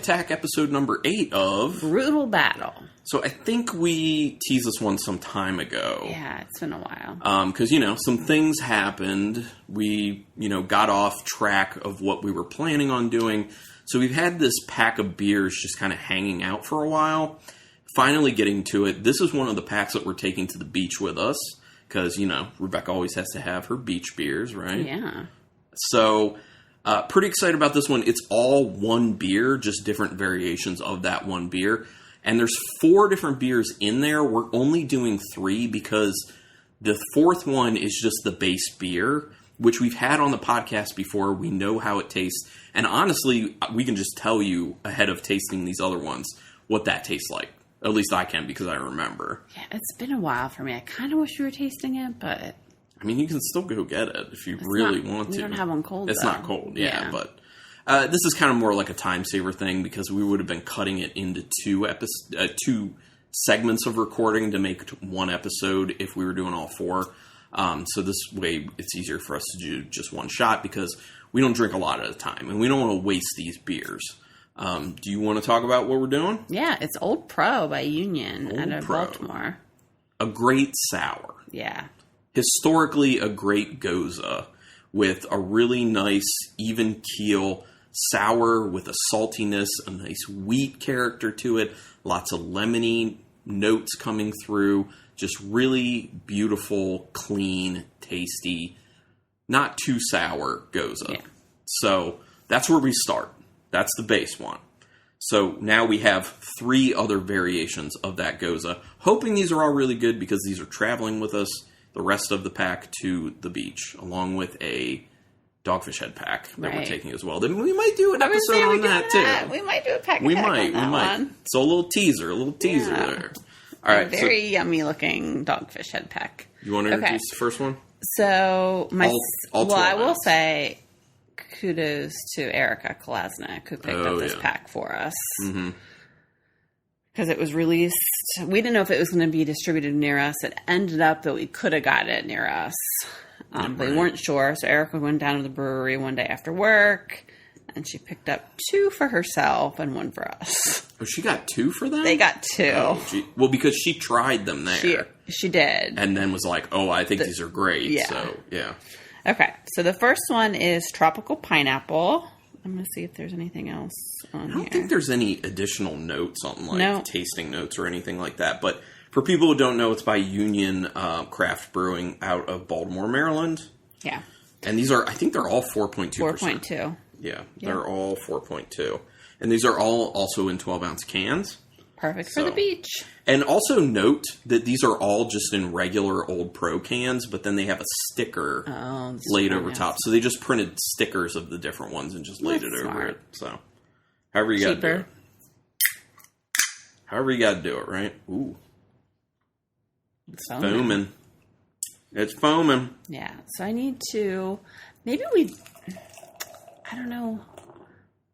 Attack episode number 8 of... Brutal Battle. So I think we teased this one some time ago. Yeah, it's been a while. Because, some things happened. We, got off track of what we were planning on doing. So we've had this pack of beers just kind of hanging out for a while. Finally getting to it. This is one of the packs that we're taking to the beach with us. Because, Rebecca always has to have her beach beers, right? Yeah. So... pretty excited about this one. It's all one beer, just different variations of that one beer. And there's 4 different beers in there. We're only doing 3 because the 4th one is just the base beer, which we've had on the podcast before. We know how it tastes. And honestly, we can just tell you ahead of tasting these other ones what that tastes like. At least I can because I remember. Yeah, it's been a while for me. I kind of wish you were tasting it, but... I mean, you can still go get it if you really want to. You don't have one cold, It's though. not cold, yeah. But this is kind of more like a time saver thing because we would have been cutting it into 2 segments of recording to make one episode if we were doing all 4. So this way, it's easier for us to do just one shot because we don't drink a lot at a time, and we don't want to waste these beers. Do you want to talk about what we're doing? Yeah, it's Old Pro by Union out of Pro. Baltimore. A great sour. Yeah. Historically a great Gose with a really nice even keel, sour with a saltiness, a nice wheat character to it, lots of lemony notes coming through, just really beautiful, clean, tasty, not too sour Gose. Yeah. So that's where we start. That's the base one. So now we have 3 other variations of that Gose. Hoping these are all really good because these are traveling with us the rest of the pack to the beach, along with a Dogfish Head pack that we're taking as well. Then we might do an episode on that too. We might do a pack. We might. One. So a little teaser there. All right. Very yummy looking Dogfish Head pack. You want to introduce the first one? So I will ounce. say kudos to Erica Kolesnik who picked up this pack for us. Mm-hmm. Because it was released, we didn't know if it was going to be distributed near us. It ended up that we could have got it near us. But we weren't sure. So Erica went down to the brewery one day after work, and she picked up 2 for herself and 1 for us. Oh, she got 2 for them? They got 2. Oh, well, because she tried them there. She did. And then was like, I think these are great. Yeah. So, yeah. Okay. So the first one is Tropical Pineapple. I'm going to see if there's anything else on here. I don't think there's any additional notes on tasting notes or anything like that. But for people who don't know, it's by Union Craft Brewing out of Baltimore, Maryland. Yeah. And these are, I think they're all 4.2%. 4.2. Yeah, they're all 4.2. And these are all also in 12-ounce cans. Perfect for the beach. And also note that these are all just in regular Old Pro cans, but then they have a sticker laid over top. So they just printed stickers of the different ones and just laid it over it. So, however you got to do it. However you got to do it, right? Ooh. It's foaming. It's foaming. Yeah. So I need to... I don't know...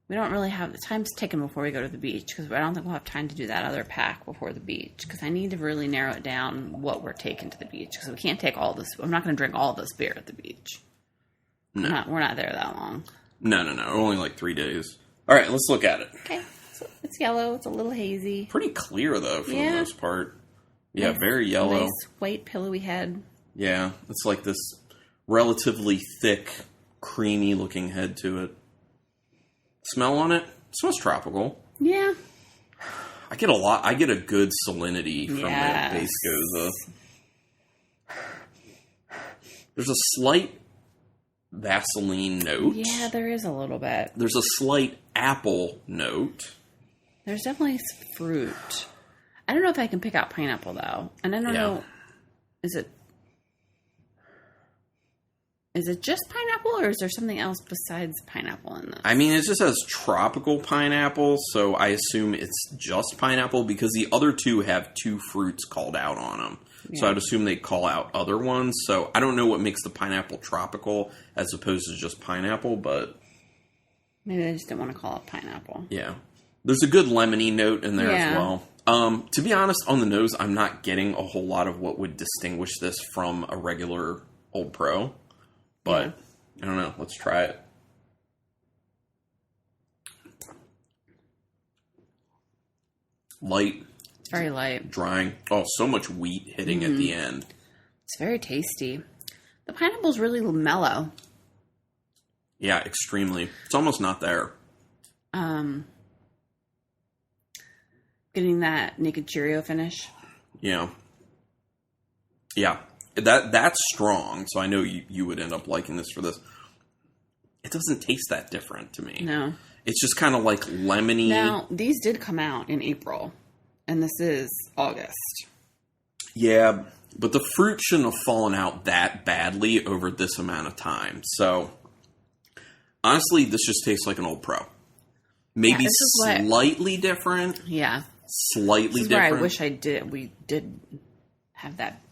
We don't really have the time's taken before we go to the beach because I don't think we'll have time to do that other pack before the beach because I need to really narrow it down what we're taking to the beach because we can't take all this. I'm not going to drink all this beer at the beach. No. We're not there that long. No. Only like 3 days. All right, let's look at it. Okay. So it's yellow. It's a little hazy. Pretty clear though for the most part. Yeah, very yellow. Nice white pillowy head. Yeah, it's like this relatively thick, creamy looking head to it. Smell on it? It smells tropical. Yeah. I get a good salinity from the base Gose. There's a slight Vaseline note. Yeah, there is a little bit. There's a slight apple note. There's definitely fruit. I don't know if I can pick out pineapple, though. And I don't know... Is it just pineapple, or is there something else besides pineapple in this? I mean, it just says tropical pineapple, so I assume it's just pineapple, because the other 2 have 2 fruits called out on them. Yeah. So I'd assume they call out other ones. So I don't know what makes the pineapple tropical as opposed to just pineapple, but... Maybe they just didn't want to call it pineapple. Yeah. There's a good lemony note in there as well. To be honest, on the nose, I'm not getting a whole lot of what would distinguish this from a regular Old Pro. But, I don't know. Let's try it. Light. It's very light. Drying. Oh, so much wheat hitting at the end. It's very tasty. The pineapple's really mellow. Yeah, extremely. It's almost not there. Getting that naked Cheerio finish. Yeah. Yeah. That's strong, so I know you would end up liking this for this. It doesn't taste that different to me. No. It's just kind of like lemony. Now, these did come out in April, and this is August. Yeah, but the fruit shouldn't have fallen out that badly over this amount of time. So, honestly, this just tastes like an Old Pro. Maybe slightly different. Yeah. Slightly this is different. Where I wish we did have that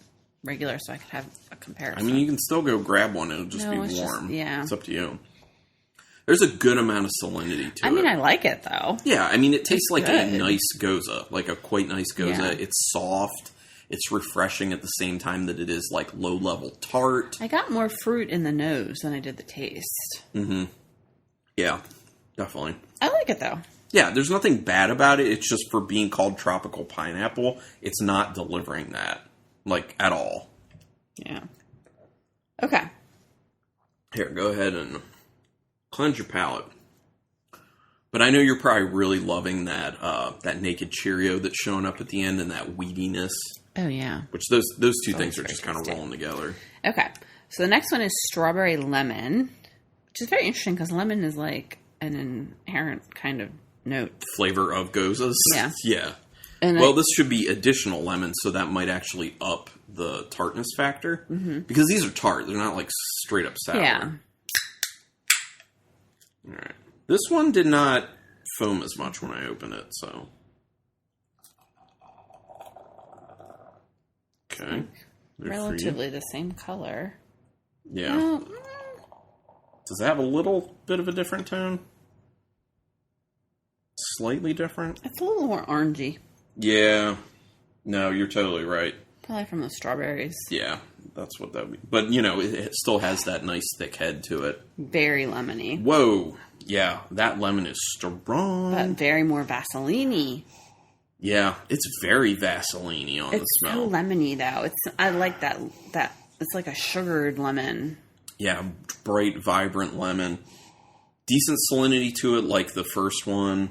regular so I could have a comparison. I mean, you can still go grab one and it'll just be warm. Yeah. It's up to you. There's a good amount of salinity to it. I mean, I like it, though. Yeah, I mean, it tastes like a nice Gose, like a quite nice Gose. Yeah. It's soft. It's refreshing at the same time that it is, like, low-level tart. I got more fruit in the nose than I did the taste. Mm-hmm. Yeah, definitely. I like it, though. Yeah, there's nothing bad about it. It's just for being called tropical pineapple, it's not delivering that, like, at all. Yeah. Okay. Here, go ahead and cleanse your palate. But I know you're probably really loving that naked Cheerio that's showing up at the end and that wheatiness. Oh, yeah. Which those two things are just kind of rolling together. Okay. So the next one is strawberry lemon, which is very interesting because lemon is like an inherent kind of note. Flavor of Goses? Yeah. Yeah. And well, this should be additional lemon, so that might actually up the tartness factor. Mm-hmm. Because these are tart. They're not like straight up sour. Yeah. All right. This one did not foam as much when I opened it, so. Okay. Relatively the same color. Yeah. Does it have a little bit of a different tone? Slightly different? It's a little more orangey. Yeah. No, you're totally right. Probably from the strawberries. Yeah, that's what that would be. But, you know, it still has that nice thick head to it. Very lemony. Whoa. Yeah, that lemon is strong. But very more Vaseline-y. Yeah, it's very Vaseline-y on the smell. It's so lemony, though. I like that. It's like a sugared lemon. Yeah, bright, vibrant lemon. Decent salinity to it, like the first one.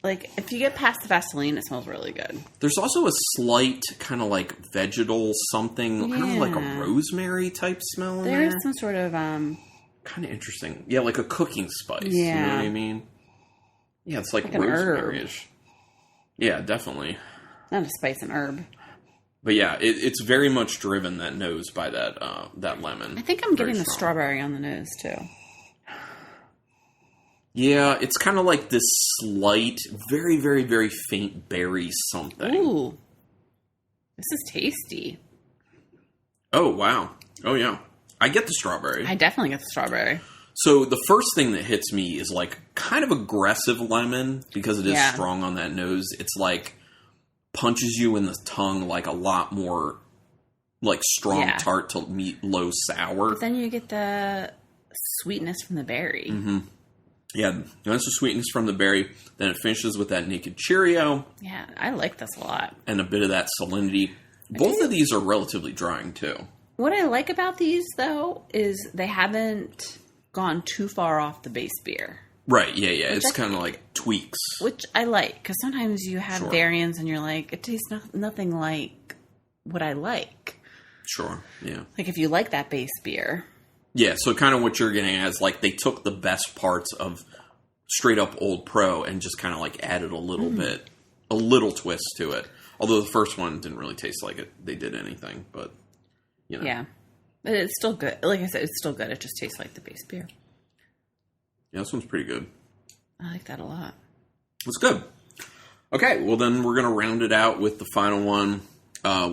Like, if you get past the Vaseline, it smells really good. There's also a slight kind of like vegetal something, kind of like a rosemary type smell in there. There's some sort of... kind of interesting. Yeah, like a cooking spice. Yeah. You know what I mean? Yeah, it's like rosemary-ish. Yeah, definitely. Not a spice, an herb. But yeah, it's very much driven, that nose, by that lemon. I think I'm getting the strawberry on the nose, too. Yeah, it's kind of like this slight, very, very, very faint berry something. Ooh. This is tasty. Oh, wow. Oh, yeah. I get the strawberry. I definitely get the strawberry. So the first thing that hits me is like kind of aggressive lemon because it is strong on that nose. It's like punches you in the tongue like a lot more like strong tart to meet low sour. But then you get the sweetness from the berry. Mm-hmm. Yeah, that's the sweetness from the berry. Then it finishes with that naked Cheerio. Yeah, I like this a lot. And a bit of that salinity. Both of these are relatively drying too. What I like about these, though, is they haven't gone too far off the base beer. Right, yeah. It's kind of like tweaks. Which I like, because sometimes you have variants and you're like, it tastes nothing like what I like. Sure, yeah. Like if you like that base beer. Yeah, so kind of what you're getting at is like they took the best parts of straight up Old Pro and just kind of like added a little bit, a little twist to it. Although the first one didn't really taste like they did anything, but, you know. Yeah, but it's still good. Like I said, it's still good. It just tastes like the base beer. Yeah, this one's pretty good. I like that a lot. It's good. Okay, well then we're going to round it out with the final one,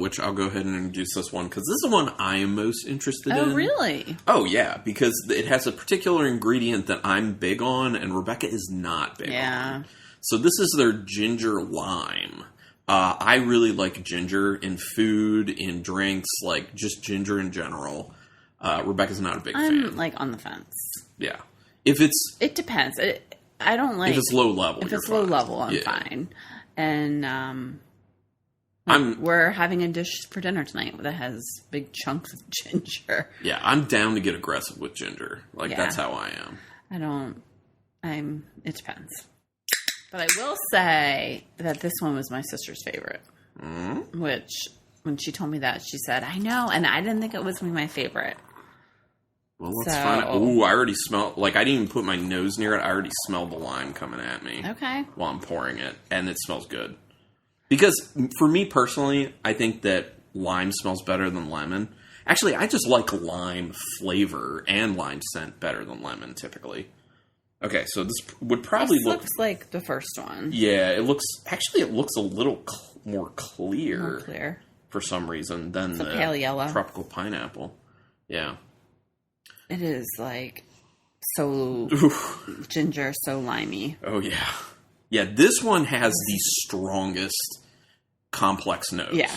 which I'll go ahead and introduce this one, because this is the one I am most interested in. Oh, really? Oh, yeah, because it has a particular ingredient that I'm big on, and Rebecca is not big on. So this is their ginger lime. I really like ginger in food, in drinks, like just ginger in general. Rebecca's not a big fan. I'm like on the fence. Yeah. If it's... It depends. I don't like... If it's low level, If it's low level, I'm fine. And we're having a dish for dinner tonight that has big chunks of ginger. Yeah, I'm down to get aggressive with ginger. That's how I am. It depends. But I will say that this one was my sister's favorite. Mm-hmm. Which, when she told me that, she said, I know, and I didn't think it was going to be my favorite. Well, let's find out. Ooh, I already smell... I didn't even put my nose near it. I already smelled the lime coming at me. Okay. While I'm pouring it. And it smells good. Because, for me personally, I think that lime smells better than lemon. Actually, I just like lime flavor and lime scent better than lemon, typically. Okay, so this would probably look... looks like the first one. Yeah, it looks... Actually, it looks a little more clear. More clear. For some reason, than the pale yellow. Tropical pineapple. Yeah. It is, so ginger, so limey. Oh, yeah. Yeah, this one has the strongest complex notes. Yeah.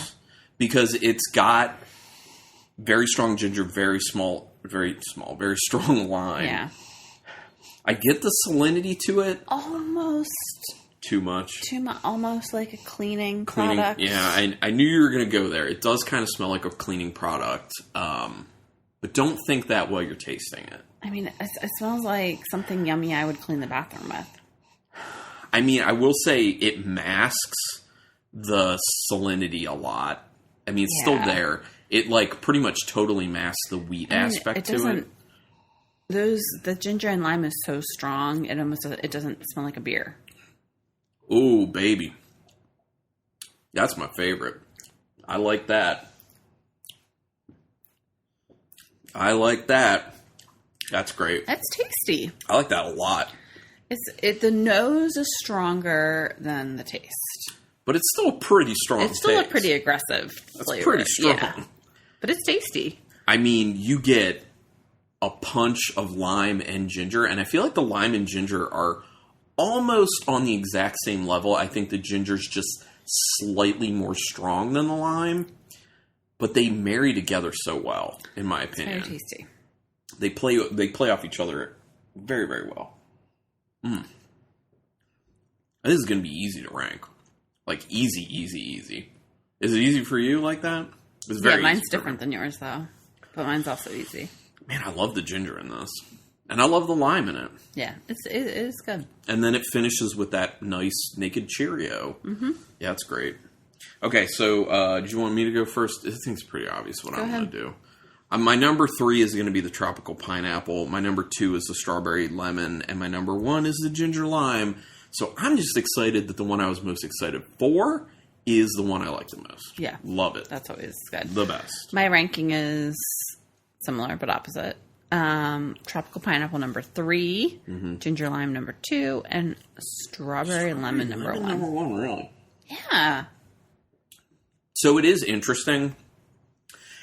Because it's got very strong ginger, very strong lime. Yeah. I get the salinity to it. Almost. Too much. Almost like a cleaning product. Yeah, I knew you were going to go there. It does kind of smell like a cleaning product. But don't think that while you're tasting it. I mean, it smells like something yummy I would clean the bathroom with. I mean, I will say it masks the salinity a lot. I mean, it's still there. It, pretty much totally masks the wheat aspect to it. The ginger and lime is so strong, it doesn't smell like a beer. Ooh, baby. That's my favorite. I like that. That's great. That's tasty. I like that a lot. The nose is stronger than the taste. But it's still a pretty strong taste. It's still a pretty aggressive flavor. It's pretty strong. Yeah. But it's tasty. I mean, you get a punch of lime and ginger, and I feel like the lime and ginger are almost on the exact same level. I think the ginger's just slightly more strong than the lime, but they marry together so well, in my opinion. It's very tasty. They play off each other very, very well. This is going to be easy to rank. Easy. Is it easy for you like that? It's very mine's different than yours, though. But mine's also easy. Man, I love the ginger in this. And I love the lime in it. Yeah, it is good. And then it finishes with that nice naked Cheerio. Mm-hmm. Yeah, it's great. Okay, so do you want me to go first? I think it's pretty obvious what I'm going to do. My number 3 is going to be the tropical pineapple. My number 2 is the strawberry lemon. And my number 1 is the ginger lime. So I'm just excited that the one I was most excited for is the one I like the most. Yeah. Love it. That's always good. The best. My ranking is similar but opposite. Tropical pineapple number 3, ginger lime number 2, and strawberry lemon number 1. Number 1, really? Yeah. So it is interesting.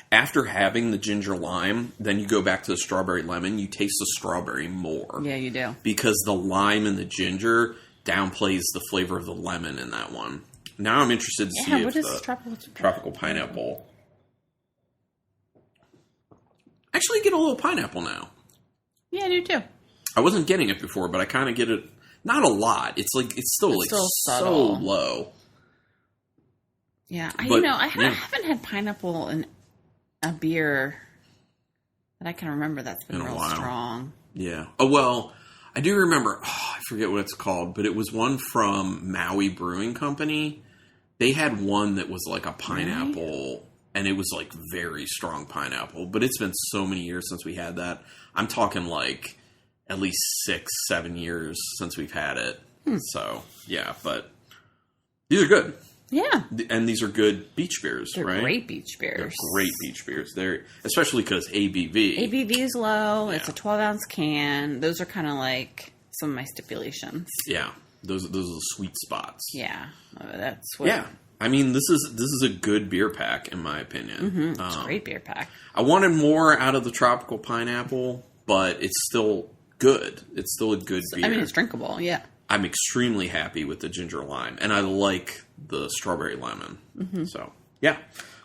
After having the ginger lime, then you go back to the strawberry lemon, you taste the strawberry more. Yeah, you do. Because the lime and the ginger downplays the flavor of the lemon in that one. Now I'm interested to see if the tropical pineapple... Actually get a little pineapple now. Yeah, I do too. I wasn't getting it before, but I kind of get it. Not a lot. It's still so low. Yeah, I haven't had pineapple in a beer that I can remember that's been real strong. Yeah. Oh, well, I do remember. I forget what it's called, but it was one from Maui Brewing Company. They had one that was like a pineapple. Really? And it was very strong pineapple, but it's been so many years since we had that. I'm talking at least 6-7 years since we've had it. So yeah, but these are good. Yeah, and these are good beach beers. They're right? Great beach beers. They're great beach beers. They're especially because ABV. ABV is low. Yeah. It's a 12-ounce can. Those are kind of some of my stipulations. Yeah, those are the sweet spots. Yeah, that's what. Yeah. I mean, this is a good beer pack, in my opinion. Mm-hmm. It's a great beer pack. I wanted more out of the tropical pineapple, but it's still good. It's still a good beer. I mean, it's drinkable, yeah. I'm extremely happy with the ginger lime, and I like the strawberry lemon. Mm-hmm. So, yeah.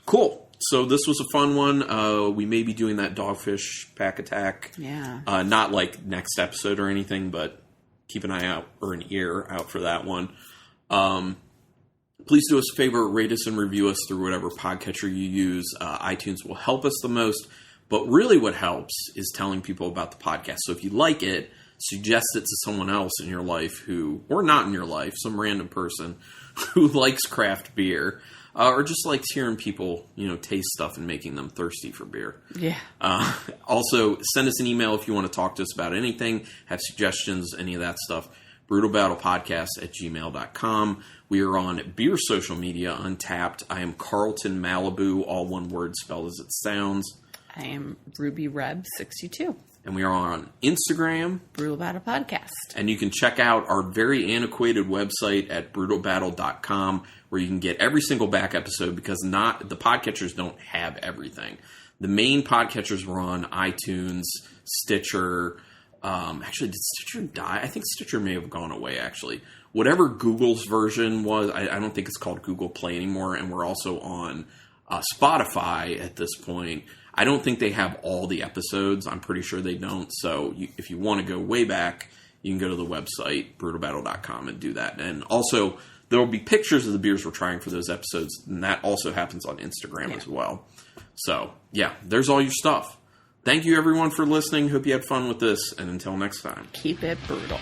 Cool. So this was a fun one. We may be doing that dogfish pack attack. Yeah. Not next episode or anything, but keep an eye out or an ear out for that one. Please do us a favor, rate us and review us through whatever podcatcher you use. iTunes will help us the most. But really what helps is telling people about the podcast. So if you like it, suggest it to someone else in your life who, or not in your life, some random person who likes craft beer, or just likes hearing people, taste stuff and making them thirsty for beer. Yeah. Also, send us an email if you want to talk to us about anything, have suggestions, any of that stuff. BrutalBattlePodcast@gmail.com. We are on beer social media, Untapped. I am Carlton Malibu, all one word spelled as it sounds. I am RubyReb62. And we are on Instagram. Brutal Battle Podcast. And you can check out our very antiquated website at brutalbattle.com, where you can get every single back episode, because the podcatchers don't have everything. The main podcatchers were on iTunes, Stitcher. Actually, did Stitcher die? I think Stitcher may have gone away, actually. Whatever Google's version was, I don't think it's called Google Play anymore. And we're also on Spotify at this point. I don't think they have all the episodes. I'm pretty sure they don't. So if you want to go way back, you can go to the website, brutalbattle.com, and do that. And also, there will be pictures of the beers we're trying for those episodes, and that also happens on Instagram as well. So, yeah, there's all your stuff. Thank you, everyone, for listening. Hope you had fun with this, and until next time. Keep it brutal.